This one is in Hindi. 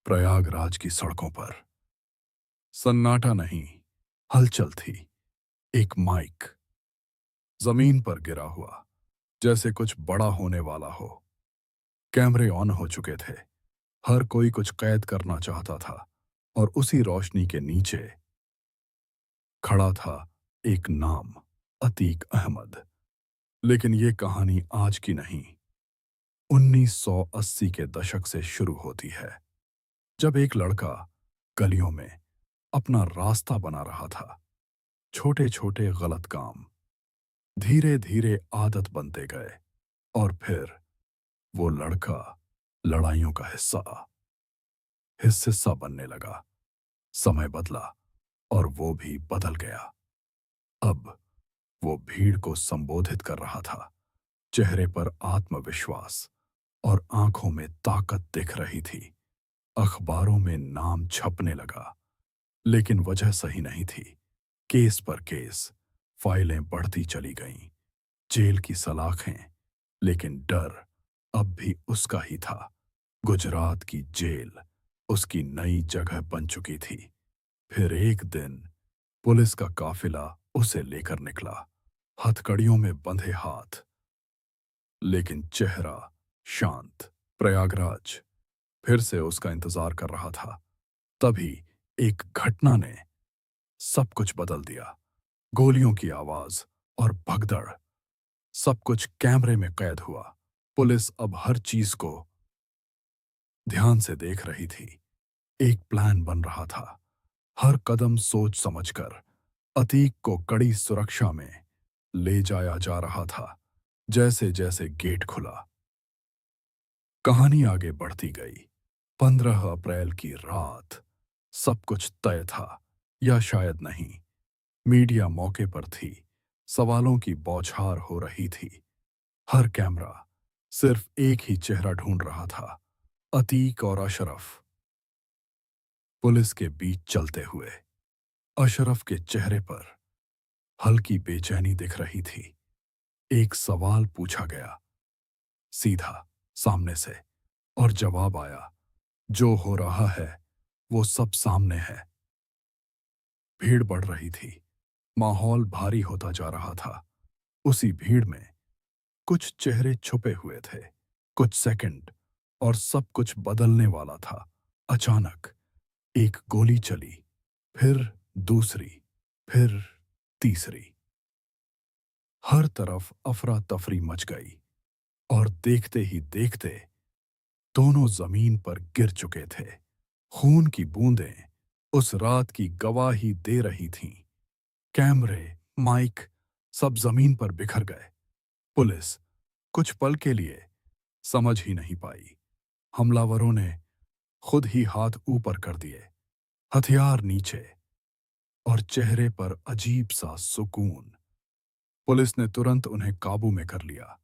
प्रयागराज की सड़कों पर सन्नाटा नहीं, हलचल थी। एक माइक जमीन पर गिरा हुआ, जैसे कुछ बड़ा होने वाला हो। कैमरे ऑन हो चुके थे। हर कोई कुछ कैद करना चाहता था और उसी रोशनी के नीचे खड़ा था एक नाम, अतीक अहमद। लेकिन ये कहानी आज की नहीं, 1980 के दशक से शुरू होती है, जब एक लड़का गलियों में अपना रास्ता बना रहा था। छोटे छोटे गलत काम धीरे धीरे आदत बनते गए और फिर वो लड़का लड़ाइयों का हिस्सा बनने लगा। समय बदला और वो भी बदल गया। अब वो भीड़ को संबोधित कर रहा था। चेहरे पर आत्मविश्वास और आंखों में ताकत दिख रही थी। अखबारों में नाम छपने लगा, लेकिन वजह सही नहीं थी। केस पर केस, फाइलें बढ़ती चली गईं। जेल की सलाखें, लेकिन डर अब भी उसका ही था। गुजरात की जेल उसकी नई जगह बन चुकी थी। फिर एक दिन पुलिस का काफिला उसे लेकर निकला, हथकड़ियों में बंधे हाथ, लेकिन चेहरा शांत। प्रयागराज फिर से उसका इंतजार कर रहा था। तभी एक घटना ने सब कुछ बदल दिया। गोलियों की आवाज और भगदड़, सब कुछ कैमरे में कैद हुआ। पुलिस अब हर चीज को ध्यान से देख रही थी। एक प्लान बन रहा था। हर कदम सोच समझकर अतीक को कड़ी सुरक्षा में ले जाया जा रहा था। जैसे जैसे गेट खुला, कहानी आगे बढ़ती गई। 15 अप्रैल की रात सब कुछ तय था, या शायद नहीं। मीडिया मौके पर थी। सवालों की बौछार हो रही थी। हर कैमरा सिर्फ एक ही चेहरा ढूंढ रहा था, अतीक और अशरफ। पुलिस के बीच चलते हुए अशरफ के चेहरे पर हल्की बेचैनी दिख रही थी। एक सवाल पूछा गया, सीधा, सामने से, और जवाब आया, जो हो रहा है वो सब सामने है। भीड़ बढ़ रही थी। माहौल भारी होता जा रहा था। उसी भीड़ में कुछ चेहरे छुपे हुए थे। कुछ सेकंड और सब कुछ बदलने वाला था। अचानक एक गोली चली, फिर दूसरी, फिर तीसरी। हर तरफ अफरा तफरी मच गई और देखते ही देखते दोनों जमीन पर गिर चुके थे। खून की बूंदें उस रात की गवाही दे रही थीं। कैमरे, माइक, सब जमीन पर बिखर गए। पुलिस कुछ पल के लिए समझ ही नहीं पाई। हमलावरों ने खुद ही हाथ ऊपर कर दिए, हथियार नीचे, और चेहरे पर अजीब सा सुकून। पुलिस ने तुरंत उन्हें काबू में कर लिया।